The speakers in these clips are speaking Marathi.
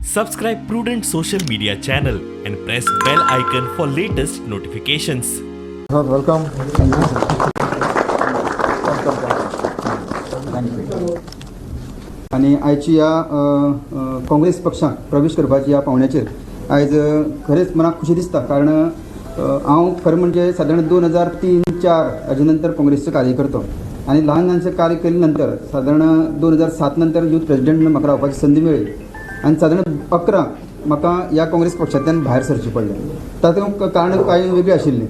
Subscribe Prudent social media channel and press bell icon for latest notifications. Welcome. आणि आयची या काँग्रेस पक्षात प्रवेश करपाची या पावण्याचेर आयज खरेंच मनाक खुशी दिसता कारण हांव खरें म्हणजे सादारण 2003-04 हाजे नंतर काँग्रेसचो कार्यकर्तो आणि ल्हान ल्हानशें कार्य केले नंतर सादारण 2007 नंतर यूथ प्रेसिडेंट म्हणून म्हाका रावपाची संदी मेळ्ळी आणि सादारण 11 म्हाका ह्या काँग्रेस पक्षांतल्यान भायर सरचें पडलें. तातूंत कारणां कांय वेगळी आशिल्लीं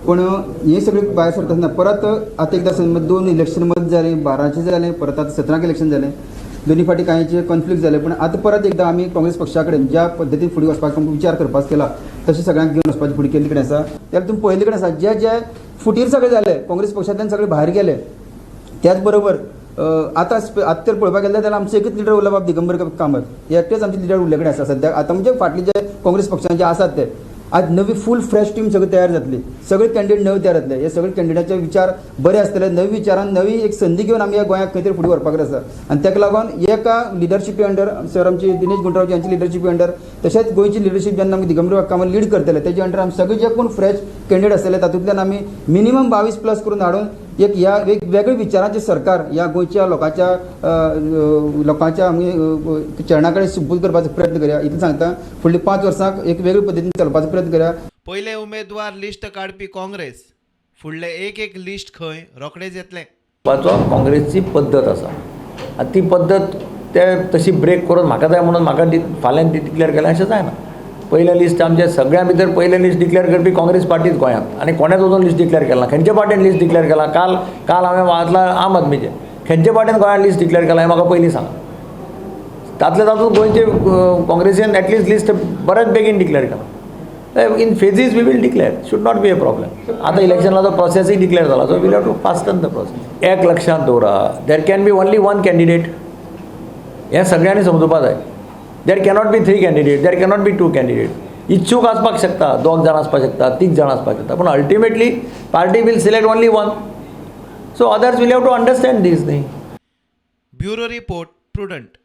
पूण हे सगळें भायर सरतना परत आतां एकदां 2 इलेक्शन मत जालें, 12चे जालें, परत आतां 17 इलेक्शन जालें. दोन्ही फाटी कांयचे कॉन्फ्लिक्ट जाले पूण आतां परत एकदां आमी काँग्रेस पक्षा कडेन ज्या पद्दतीन फुडें वचपाचो विचार करपाचो केला तशें सगळ्यांक घेवन वचपाची फुडें केल्ली कडेन आसा. त्यात तुमी पळयल्ले कडेन आसा जे फुटीर सगळे जाले काँग्रेस पक्षांतल्यान सगळे भायर गेले. त्याच बरोबर आतां तर पळोवपाक गेल्यार जाल्यार आमचो एकच लिडर उरला बाब दिगंबर कामत. हे एकटेच आमचे लिडर उरले कडेन आसा सद्याक. आतां म्हणजे फाटले जे काँग्रेस पक्षांचे जे आसात ते आज नवी फूल फ्रेश टीम सगळी तयार जातली. सगळे कॅन्डिडेट नवे तयार जातले. हे सगळे कॅन्डिडेटचे विचार बरे आसतले. नवी विचारान नवी एक संदी घेवन आमी ह्या गोंयाक खंय तरी फुडें व्हरपाक आसा आनी ताका लागून एका लिडरशिपी अंडर सर आमची दिनेश गुंडरावजी यांची लिडरशिपी अंडर तशेंच गोंयची लिडरशीप जेन्ना आमी दिगंबर कामत लीड करतले तेजे अंडर आमी सगळे जे कोण फ्रेश कॅन्डिडेट आसतले तातूंतल्यान आमी मिनिमम 22+ करून हाडून एक ह्या वेगवेगळ्या विचारांचे सरकार ह्या गोंयच्या लोकांच्या आमी चरणा कडेन सुपूत करपाचो प्रयत्न करया. इतलें सांगता फुडलीं 5 वर्सांक एक वेगळे पद्दतीन चलपाचो प्रयत्न करया. पहिले उमेदवार लिस्ट काढपी काँग्रेस फुडले एक लिस्ट खंय रोखडेच येतले. काँग्रेसची पद्दत आसा आनी ती पद्दत ते तशी ब्रेक करून म्हाका जाय म्हणून म्हाका फाल्यां ती डिक्लेअर केलें अशें जायना. पयलें लिस्ट आमचे सगळ्यां भितर पयलें लिस्ट डिक्लेअर करपी काँग्रेस पार्टीच गोंयांत आनी कोणेच अजून लिस्ट डिक्लेअर केला ना. खंयच्या पार्टीन लिस्ट डिक्लेअर केला काल हांवें वाचला आम आदमीचे खंयच्या पार्टीन गोंयांत लिस्ट डिक्लेअर केला हें म्हाका पयलीं सांगा. तातूंत गोंयचे काँग्रेसीन एटलिस्ट लिस्ट बरेच बेगीन डिक्लेअर केला. In phases we will declare should not be a problem. आता इलेक्शनाचो प्रोसेसय डिक्लेअर जाला so will have to fasten the process. एक लक्षांत दवरा there can be only 1 candidate. हें सगळ्यांनी समजुपा जाय. There cannot be 3 candidate, there cannot be 2 candidate. इच्छूक आसपाक शकता, 2 जाण आसपाक शकता, 3 जाण आसपाक शकता पूण ultimately party will select only 1. So others will have to understand this thing. Bureau report prudent.